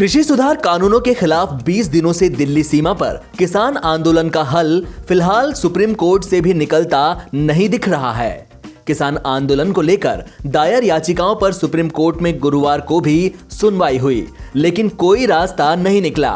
कृषि सुधार कानूनों के खिलाफ 20 दिनों से दिल्ली सीमा पर किसान आंदोलन का हल फिलहाल सुप्रीम कोर्ट से भी निकलता नहीं दिख रहा है। किसान आंदोलन को लेकर दायर याचिकाओं पर सुप्रीम कोर्ट में गुरुवार को भी सुनवाई हुई, लेकिन कोई रास्ता नहीं निकला।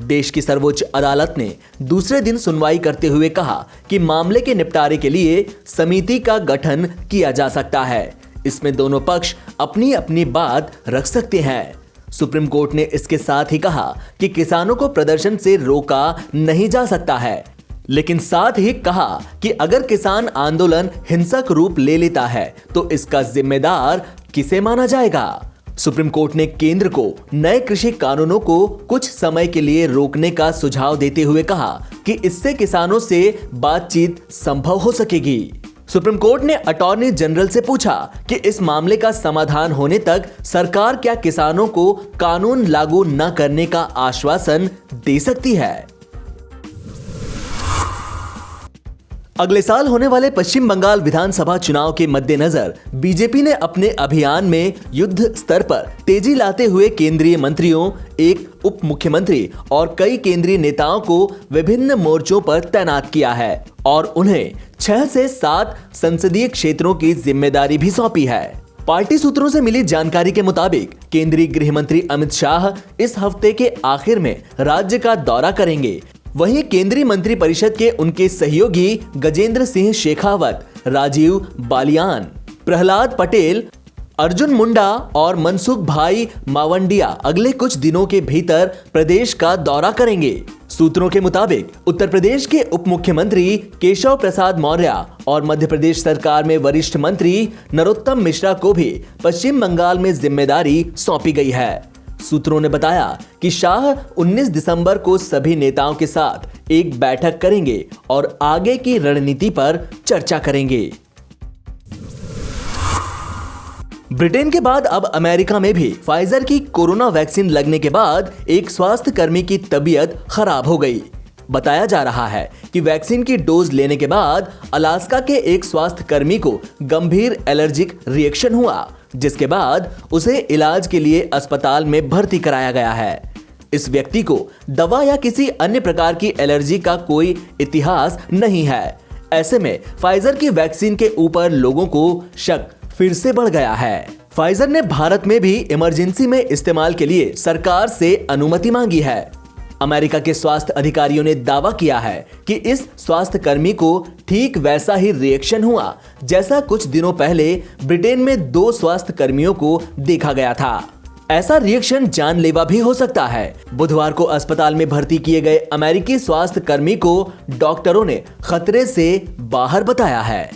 देश की सर्वोच्च अदालत ने दूसरे दिन सुनवाई करते हुए कहा कि मामले के निपटारे के लिए समिति का गठन किया जा सकता है। इसमें दोनों पक्ष अपनी अपनी बात रख सकते हैं। सुप्रीम कोर्ट ने इसके साथ ही कहा कि किसानों को प्रदर्शन से रोका नहीं जा सकता है, लेकिन साथ ही कहा कि अगर किसान आंदोलन हिंसक रूप ले लेता है तो इसका जिम्मेदार किसे माना जाएगा। सुप्रीम कोर्ट ने केंद्र को नए कृषि कानूनों को कुछ समय के लिए रोकने का सुझाव देते हुए कहा कि इससे किसानों से बातचीत संभव हो सकेगी। सुप्रीम कोर्ट ने अटॉर्नी जनरल से पूछा कि इस मामले का समाधान होने तक सरकार क्या किसानों को कानून लागू न करने का आश्वासन दे सकती है। अगले साल होने वाले पश्चिम बंगाल विधानसभा चुनाव के मद्देनजर बीजेपी ने अपने अभियान में युद्ध स्तर पर तेजी लाते हुए केंद्रीय मंत्रियों, एक उप मुख्यमंत्री और कई केंद्रीय नेताओं को विभिन्न मोर्चों पर तैनात किया है और उन्हें 6 से 7 संसदीय क्षेत्रों की जिम्मेदारी भी सौंपी है। पार्टी सूत्रों से मिली जानकारी के मुताबिक केंद्रीय गृह मंत्री अमित शाह इस हफ्ते के आखिर में राज्य का दौरा करेंगे। वहीं केंद्रीय मंत्री परिषद के उनके सहयोगी गजेंद्र सिंह शेखावत, राजीव बालियान, प्रहलाद पटेल, अर्जुन मुंडा और मनसुख भाई मावंडिया अगले कुछ दिनों के भीतर प्रदेश का दौरा करेंगे। सूत्रों के मुताबिक उत्तर प्रदेश के उप मुख्यमंत्री केशव प्रसाद मौर्य और मध्य प्रदेश सरकार में वरिष्ठ मंत्री नरोत्तम मिश्रा को भी पश्चिम बंगाल में जिम्मेदारी सौंपी गई है। सूत्रों ने बताया कि शाह 19 दिसंबर को सभी नेताओं के साथ एक बैठक करेंगे और आगे की रणनीति पर चर्चा करेंगे। ब्रिटेन के बाद अब अमेरिका में भी फाइजर की कोरोना वैक्सीन लगने के बाद एक स्वास्थ्य कर्मी की तबीयत खराब हो गई। बताया जा रहा है कि वैक्सीन की डोज लेने के बाद अलास्का के एक स्वास्थ्य कर्मी को गंभीर एलर्जिक रिएक्शन हुआ, जिसके बाद उसे इलाज के लिए अस्पताल में भर्ती कराया गया है। इस व्यक्ति को दवा या किसी अन्य प्रकार की एलर्जी का कोई इतिहास नहीं है। ऐसे में फाइजर की वैक्सीन के ऊपर लोगों को शक फिर से बढ़ गया है। फाइजर ने भारत में भी इमरजेंसी में इस्तेमाल के लिए सरकार से अनुमति मांगी है। अमेरिका के स्वास्थ्य अधिकारियों ने दावा किया है कि इस स्वास्थ्य कर्मी को ठीक वैसा ही रिएक्शन हुआ जैसा कुछ दिनों पहले ब्रिटेन में 2 स्वास्थ्य कर्मियों को देखा गया था। ऐसा रिएक्शन जानलेवा भी हो सकता है। बुधवार को अस्पताल में भर्ती किए गए अमेरिकी स्वास्थ्य कर्मी को डॉक्टरों ने खतरे से बाहर बताया है।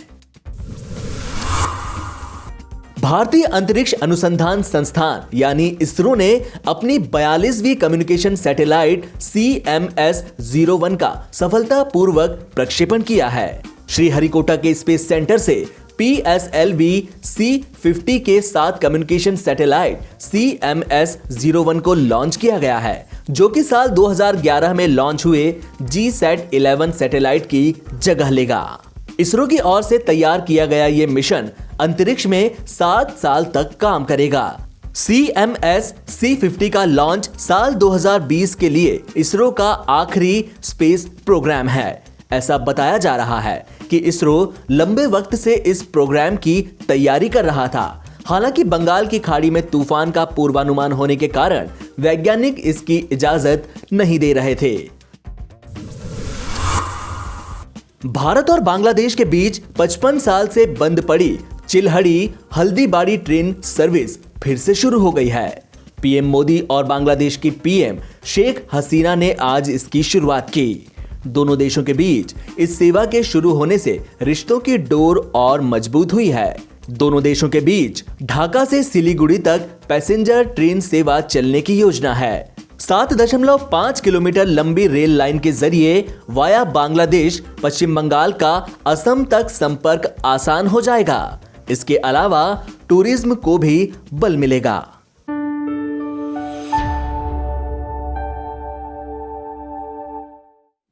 भारतीय अंतरिक्ष अनुसंधान संस्थान यानी इसरो ने अपनी 42वीं कम्युनिकेशन सैटेलाइट CMS-01 का सफलतापूर्वक प्रक्षेपण किया है। श्रीहरिकोटा के स्पेस सेंटर से PSLV C50 के साथ कम्युनिकेशन सैटेलाइट CMS-01 को लॉन्च किया गया है, जो कि साल 2011 में लॉन्च हुए GSAT-11 सैटेलाइट की जगह लेगा। इसरो की ओर से तैयार किया गया ये मिशन अंतरिक्ष में 7 साल तक काम करेगा। CMS C50 का लॉन्च साल 2020 के लिए इसरो का आखिरी स्पेस प्रोग्राम है। ऐसा बताया जा रहा है कि इसरो लंबे वक्त से इस प्रोग्राम की तैयारी कर रहा था। हालांकि बंगाल की खाड़ी में तूफान का पूर्वानुमान होने के कारण वैज्ञानिक इसकी इजाजत नहीं दे रहे थे। भारत और बांग्लादेश के बीच 55 साल से बंद पड़ी चिल्हड़ी हल्दीबाड़ी ट्रेन सर्विस फिर से शुरू हो गई है। पीएम मोदी और बांग्लादेश की पीएम शेख हसीना ने आज इसकी शुरुआत की। दोनों देशों के बीच इस सेवा के शुरू होने से रिश्तों की डोर और मजबूत हुई है। दोनों देशों के बीच ढाका से सिलीगुड़ी तक पैसेंजर ट्रेन सेवा चलने की योजना है। 7.5 किलोमीटर लंबी रेल लाइन के जरिए वाया बांग्लादेश पश्चिम बंगाल का असम तक संपर्क आसान हो जाएगा। इसके अलावा टूरिज्म को भी बल मिलेगा।